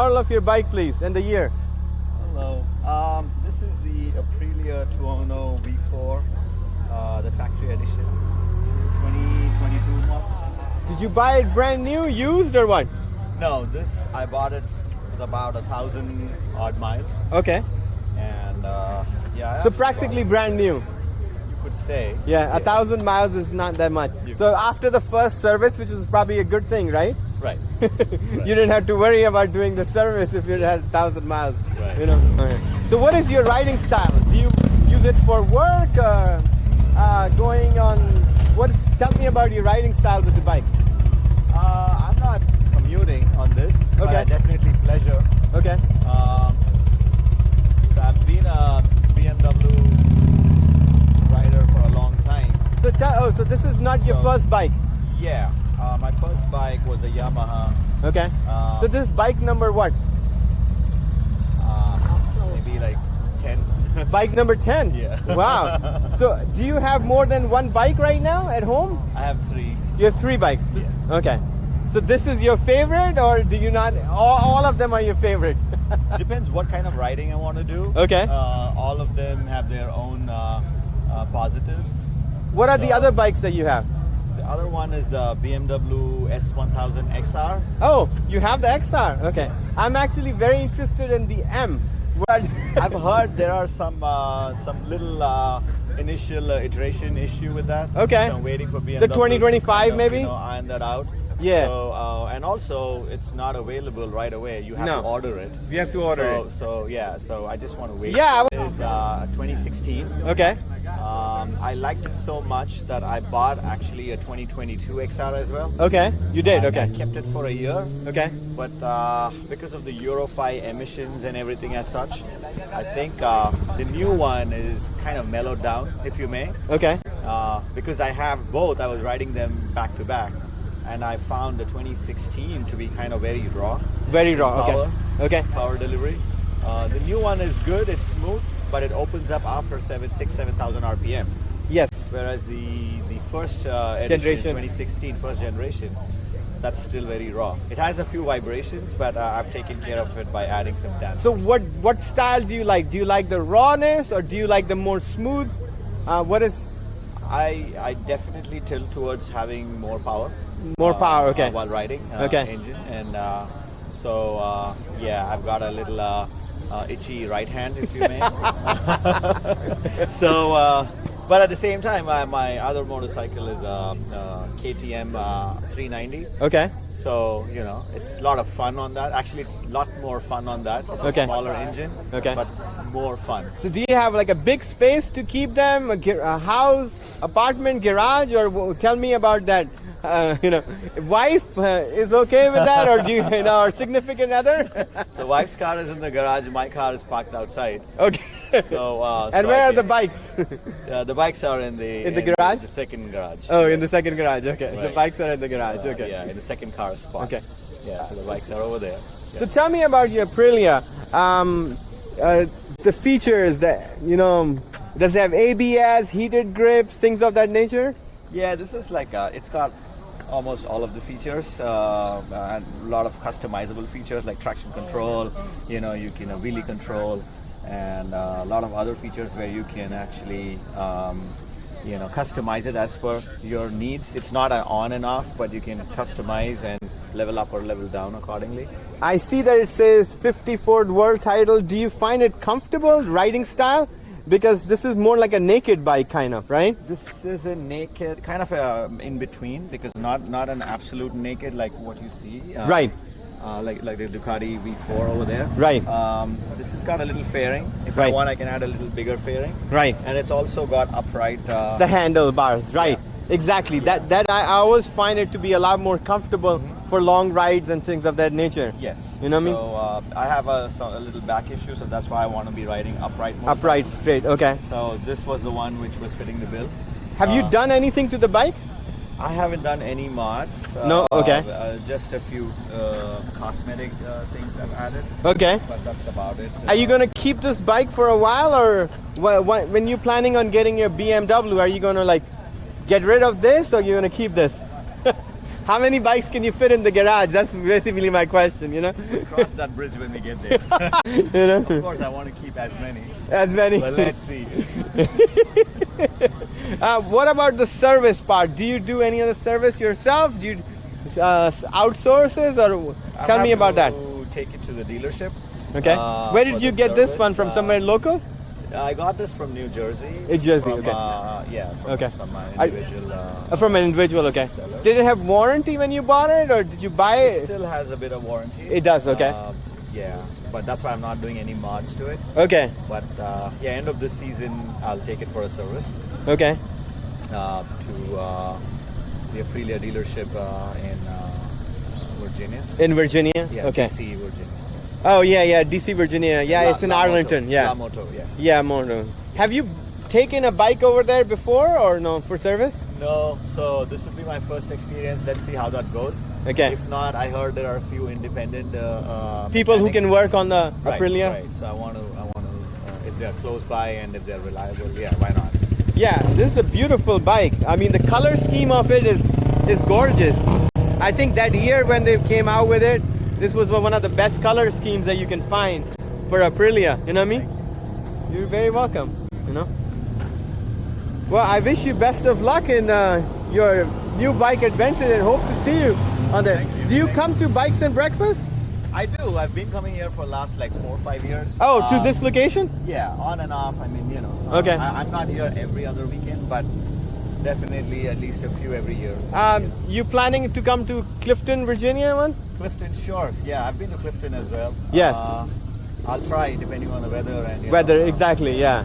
model of your bike, please, and the year. Hello. This is the Aprilia Tuono V4, the factory edition, 2022 model. Did you buy it brand new, used, or what? No, this I bought it with about 1,000 odd miles, Okay. and yeah. So practically brand new. You could say. Yeah, 1,000 miles is not that much. So after the first service, which was probably a good thing, right? Right. You didn't have to worry about doing the service if you had 1,000 miles. Right. You know. Okay. So what is your riding style? Do you use it for work or going on? Tell me about your riding style with the bike. I'm not commuting on this, but Okay. I definitely pleasure. Okay. So I've been a BMW rider for a long time. So so this is not your So- first bike. Yeah, my first bike was a Yamaha. Okay. So this is bike number what? Maybe like 10. Bike number 10. Yeah. Wow. So do you have more than one bike right now at home? I have 3. You have 3 bikes. Yeah. Okay. So this is your favorite, or do you not? All of them are your favorite. Depends what kind of riding I want to do. Okay. All of them have their own positives. What are the So- other bikes that you have? The other one is the BMW S1000 XR. Oh, you have the XR. Okay. I'm actually very interested in the M. What? I've heard there are some little initial iteration issue with that. Okay. So I'm waiting for BMW. The 2025 to kind of, maybe? iron that out. Yeah. So and also it's not available right away. You have No. to order it. You have to order it. So yeah. So I just want to wait. Yeah, It is 2016. Okay. I liked it so much that I bought actually a 2022 XR as well. Okay. You did. And Okay. I kept it for a year. Okay. But because of the Euro 5 emissions and everything as such, I think the new one is kind of mellowed down, if you may. Okay. Because I have both, I was riding them back to back, and I found the 2016 to be kind of very raw. Very raw. Power. Okay. Okay. Power delivery. The new one is good, it's smooth, but it opens up after 7,000 RPM. Yes. Whereas the first edition, Generation. 2016, first generation, that's still very raw. It has a few vibrations, but I've taken care of it by adding some dance. So what style do you like? Do you like the rawness, or do you like the more smooth? What is I definitely tilt towards having more power. more power? Okay. While riding Okay. engine, and yeah, I've got a little itchy right hand, if you may. So, but at the same time, my other motorcycle is KTM 390. Okay. So, it's a lot of fun on that. Actually, it's a lot more fun on that. It's Okay. a smaller engine, Okay. but more fun. So do you have like a big space to keep them, a house, apartment, garage, or tell me about that? Wife is okay with that, or do you, or significant other? The wife's car is in the garage. My car is parked outside. Okay. So, And so where I are the can- bikes? The bikes are in the garage? The second garage. Oh, in the second garage. Okay. The Right. bikes are in the garage. Okay. Yeah, in the second car spot. Okay. Yeah, so the bikes are over there. So tell me about your Aprilia. The features that does it have ABS, heated grips, things of that nature? Yeah, this is like it's got almost all of the features and a lot of customizable features like traction control. You can wheelie control and a lot of other features where you can actually customize it as per your needs. It's not an on and off, but you can customize and level up or level down accordingly. I see that it says 54th world title. Do you find it comfortable riding style? Because this is more like a naked bike kind of, right? This is a naked, kind of a in between, because not an absolute naked like what you see. Right. Like the Ducati V4 over there. Right. This has got a little fairing. If I Right. want, I can add a little bigger fairing. Right. And it's also got upright. The handlebars, right? Exactly. That I always find it to be a lot more comfortable for long rides and things of that nature. Yes. You know what I mean? So I have a little back issue, so that's why I want to be riding upright. Upright, straight. Okay. So this was the one which was fitting the bill. Have you done anything to the bike? I haven't done any mods. No? Okay. Just a few cosmetic things I've added, Okay. but that's about it. Are you gonna keep this bike for a while, or when you're planning on getting your BMW, are you gonna like get rid of this, or you're gonna keep this? How many bikes can you fit in the garage? That's basically my question, you know. We'll cross that bridge when we get there. You know, Of course, I want to keep as many, as many. but let's see. What about the service part? Do you do any other service yourself? Do you outsources, or tell me about that? Take it to the dealership. Okay. Where did for you the get this service. one from? Somewhere local? I got this from New Jersey. New Jersey, From, okay. Yeah. From Okay. Some I- individual. From an individual, okay. Seller. Did it have warranty when you bought it, or did you buy It it? still has a bit of warranty. It does, okay. Yeah, but that's why I'm not doing any mods to it. Okay, But yeah, end of this season, I'll take it for a service okay. to the Aprilia dealership in Virginia. In Virginia? Yeah, Okay. DC, Virginia. Oh, yeah, DC, Virginia. Yeah, it's in Arlington, yeah. La Moto, yes. Yeah, Mono. Have you taken a bike over there before, or no, for service? No, so this will be my first experience. Let's see how that goes. Okay. If not, I heard there are a few independent People who mechanics. can work on the Right, Aprilia? Right. So I want to, if they're close by and if they're reliable, yeah, why not? Yeah, this is a beautiful bike. I mean, the color scheme of it is gorgeous. I think that year when they came out with it, this was one of the best color schemes that you can find for Aprilia. You know what I mean? You're very welcome. You know. Well, I wish you best of luck in your new bike adventure, and hope to see you on there. Thank you. Do you come to Bikes and Breakfast? I do. I've been coming here for the last like 4 or 5 years. Oh, to this location? Yeah, on and off. I mean, you know. Okay. I'm not here every other weekend, but definitely at least a few every year. You planning to come to Clifton, Virginia one? Clifton, sure. Yeah, I've been to Clifton as well. Yes. I'll try depending on the weather and you Weather, know, exactly, yeah.